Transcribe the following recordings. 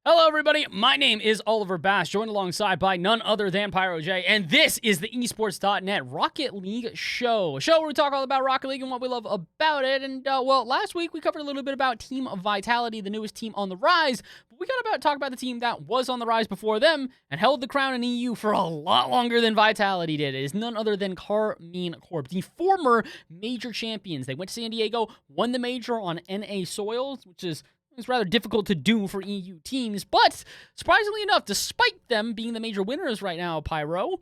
Hello, everybody. My name is Oliver Bass, joined alongside by none other than Pyro J, and this is the esports.net Rocket League show. A show where we talk all about Rocket League and what we love about it. And, well, last week we covered a little bit about Team Vitality, the newest team on the rise. But we got to talk about the team that was on the rise before them and held the crown in EU for a lot longer than Vitality did. It is none other than Karmine Corp, the former major champions. They went to San Diego, won the major on NA soils, which is it's rather difficult to do for EU teams, but surprisingly enough, despite them being the major winners right now, Pyro,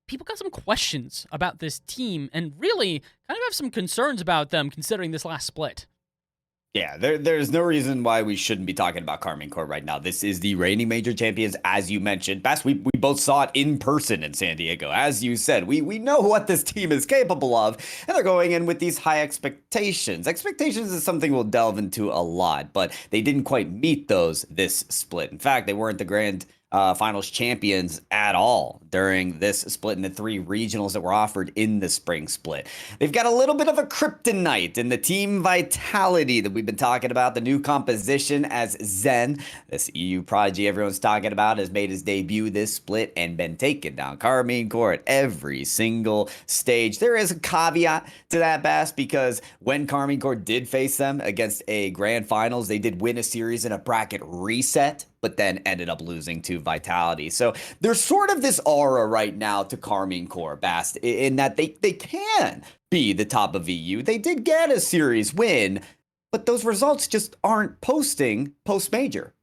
people got some questions about this team and really kind of have some concerns about them considering this last split. Yeah, there's no reason why we shouldn't be talking about Karmine Corp right now. This is the reigning major champions, as you mentioned. Bass, we both saw it in person in San Diego. As you said, we know what this team is capable of, and they're going in with these high expectations. Expectations is something we'll delve into a lot, but they didn't quite meet those this split. In fact, they weren't the grand finals champions at all during this split in the three regionals that were offered in the spring split. They've got a little bit of a kryptonite in the Team Vitality that we've been talking about, the new composition as Zen, this EU prodigy everyone's talking about, has made his debut this split and been taking down Karmine Corp at every single stage. There is a caveat to that, Bass, because when Karmine Corp did face them against a grand finals, they did win a series in a bracket reset, but then ended up losing to Vitality. So there's sort of this aura right now to Karmine Corp, Bast, in that they can be the top of EU. They did get a series win, but those results just aren't posting post-major.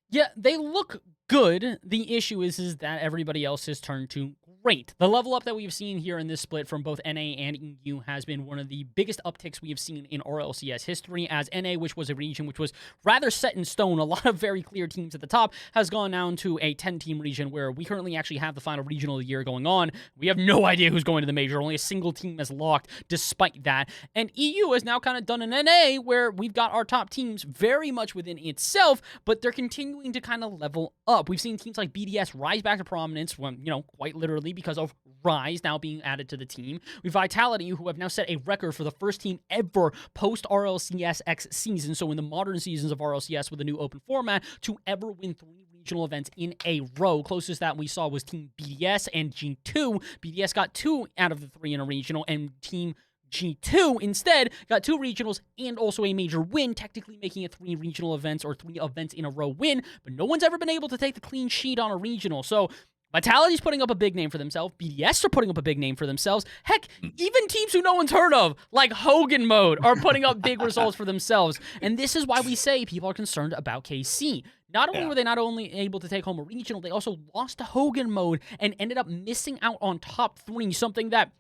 Yeah, they look good. The issue is that everybody else has turned to great. The level up that we've seen here in this split from both NA and EU has been one of the biggest upticks we have seen in RLCS history, as NA, which was a region which was rather set in stone, a lot of very clear teams at the top, has gone down to a 10-team region where we currently actually have the final regional of the year going on. We have no idea who's going to the major. Only a single team is locked despite that. And EU has now kind of done an NA where we've got our top teams very much within itself, but they're continuing to kind of level up. We've seen teams like BDS rise back to prominence when, quite literally because of Rise now being added to the team. We've Vitality, who have now set a record for the first team ever post-RLCS X season, so in the modern seasons of RLCS with a new open format, to ever win 3 regional events in a row. Closest that we saw was Team BDS and G2. BDS got 2 out of the 3 in a regional, and Team G2 instead got 2 regionals and also a major win, technically making it 3 regional events or 3 events in a row win, but no one's ever been able to take the clean sheet on a regional. So Vitality's putting up a big name for themselves. BDS are putting up a big name for themselves. Heck, even teams who no one's heard of, like Hogan Mode, are putting up big results for themselves. And this is why we say people are concerned about KC. Not only were they not only able to take home a regional, they also lost to Hogan Mode and ended up missing out on top 3, something that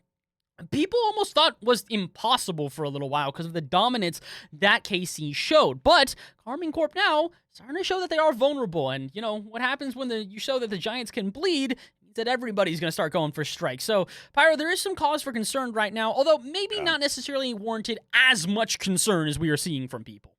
people almost thought was impossible for a little while because of the dominance that KC showed. But Karmine Corp now starting to show that they are vulnerable. And, what happens when you show that the Giants can bleed means that everybody's going to start going for strikes. So, Pyro, there is some cause for concern right now, although maybe not necessarily warranted as much concern as we are seeing from people.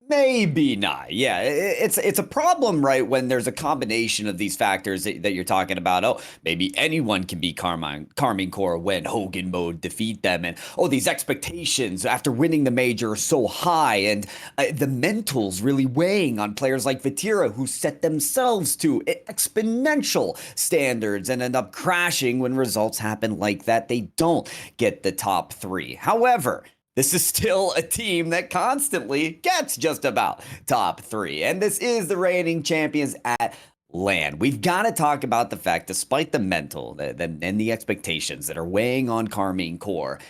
Maybe not. Yeah, it's a problem, right, when there's a combination of these factors that you're talking about. Oh, maybe anyone can beat Karmine Corp when Hogan Mode defeat them. And, these expectations after winning the major are so high. And the mentals really weighing on players like Vatira, who set themselves to exponential standards and end up crashing when results happen like that. They don't get the top 3. However, this is still a team that constantly gets just about top 3. And this is the reigning champions at LAN. We've got to talk about the fact, despite the mental and the expectations that are weighing on Karmine Corp,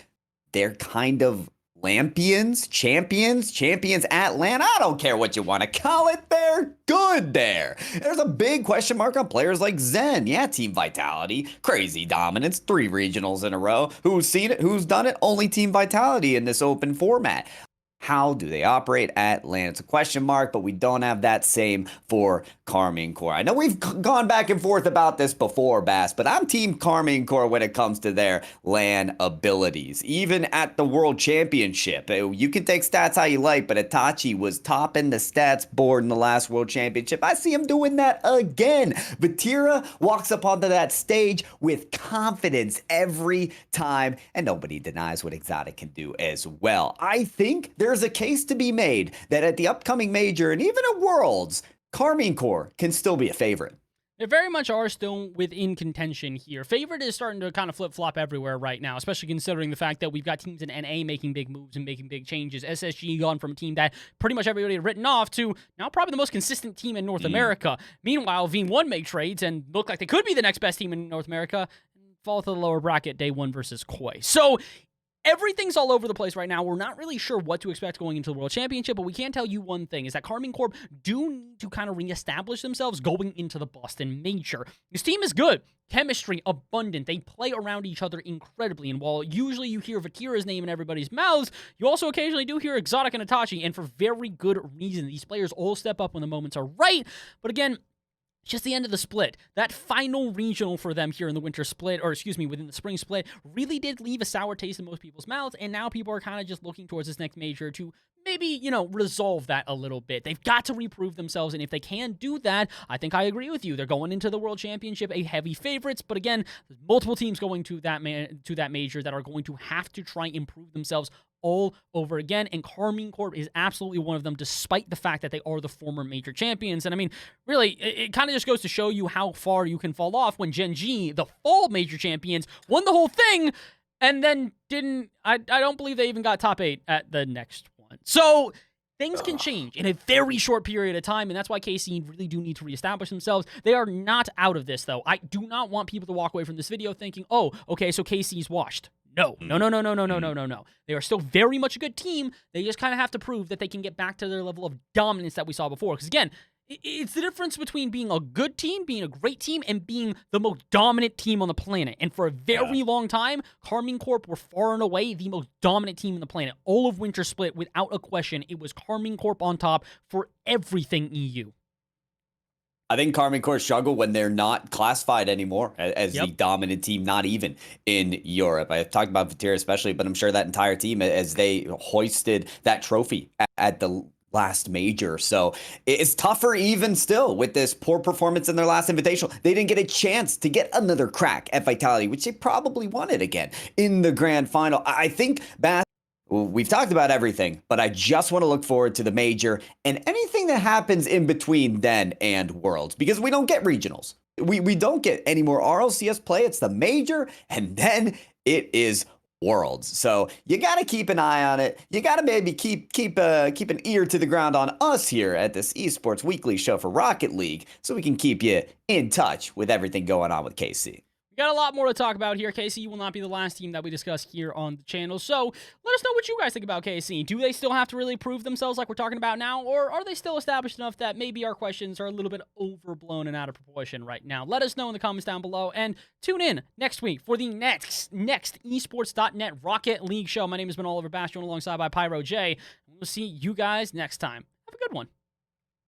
they're kind of champions at LAN. I don't care what you want to call it. They're good there. There's a big question mark on players like Zen. Yeah, Team Vitality, crazy dominance, 3 regionals in a row. Who's seen it? Who's done it? Only Team Vitality in this open format. How do they operate at LAN? It's a question mark, but we don't have that same for Karmine Corp. I know we've gone back and forth about this before, Bass, but I'm Team Karmine Corp when it comes to their LAN abilities. Even at the World Championship, you can take stats how you like, but Itachi was topping the stats board in the last World Championship. I see him doing that again. Vatira walks up onto that stage with confidence every time, and nobody denies what Exotic can do as well. I think there's a case to be made that at the upcoming major and even at Worlds, Karmine Corp can still be a favorite. They very much are still within contention here. Favorite is starting to kind of flip-flop everywhere right now, especially considering the fact that we've got teams in NA making big moves and making big changes. SSG gone from a team that pretty much everybody had written off to now probably the most consistent team in North America. Meanwhile, V1 make trades and look like they could be the next best team in North America and fall to the lower bracket day one versus Koi. So everything's all over the place right now. We're not really sure what to expect going into the World Championship, but we can tell you one thing, is that Karmine Corp do need to kind of reestablish themselves going into the Boston Major. This team is good. Chemistry abundant. They play around each other incredibly, and while usually you hear Vatira's name in everybody's mouths, you also occasionally do hear Exotic and Itachi, and for very good reason. These players all step up when the moments are right, but again, just the end of the split. That final regional for them here in the winter split, or excuse me, within the spring split, really did leave a sour taste in most people's mouths, and now people are kind of just looking towards this next major to maybe, resolve that a little bit. They've got to reprove themselves, and if they can do that, I think I agree with you. They're going into the World Championship a heavy favorites, but again, there's multiple teams going to that major that are going to have to try and improve themselves all over again, and Karmine Corp is absolutely one of them, despite the fact that they are the former major champions. And I mean, really, it kind of just goes to show you how far you can fall off when Gen G, the fall major champions, won the whole thing, and then I don't believe they even got top 8 at the next one. So things can change in a very short period of time, and that's why KC really do need to reestablish themselves. They are not out of this, though. I do not want people to walk away from this video thinking, oh, okay, so KC's washed. No. They are still very much a good team. They just kind of have to prove that they can get back to their level of dominance that we saw before. Because again, it's the difference between being a good team, being a great team, and being the most dominant team on the planet. And for a very long time, Karmine Corp were far and away the most dominant team on the planet. All of Winter Split, without a question, it was Karmine Corp on top for everything EU. I think Karmine Corp struggle when they're not classified anymore as the dominant team, not even in Europe. I talked about Vatira especially, but I'm sure that entire team as they hoisted that trophy at the last major. So it's tougher even still with this poor performance in their last invitational. They didn't get a chance to get another crack at Vitality, which they probably wanted again in the grand final. I think we've talked about everything, but I just want to look forward to the major and anything that happens in between then and Worlds, because we don't get regionals. We don't get any more RLCS play. It's the major, and then it is Worlds. So you got to keep an eye on it. You got to maybe keep an ear to the ground on us here at this Esports Weekly show for Rocket League, so we can keep you in touch with everything going on with KC. We got a lot more to talk about here. KC will not be the last team that we discuss here on the channel. So let us know what you guys think about KC. Do they still have to really prove themselves like we're talking about now? Or are they still established enough that maybe our questions are a little bit overblown and out of proportion right now? Let us know in the comments down below. And tune in next week for the next esports.net Rocket League show. My name has been Oliver Bastion alongside by Pyro J. We'll see you guys next time. Have a good one.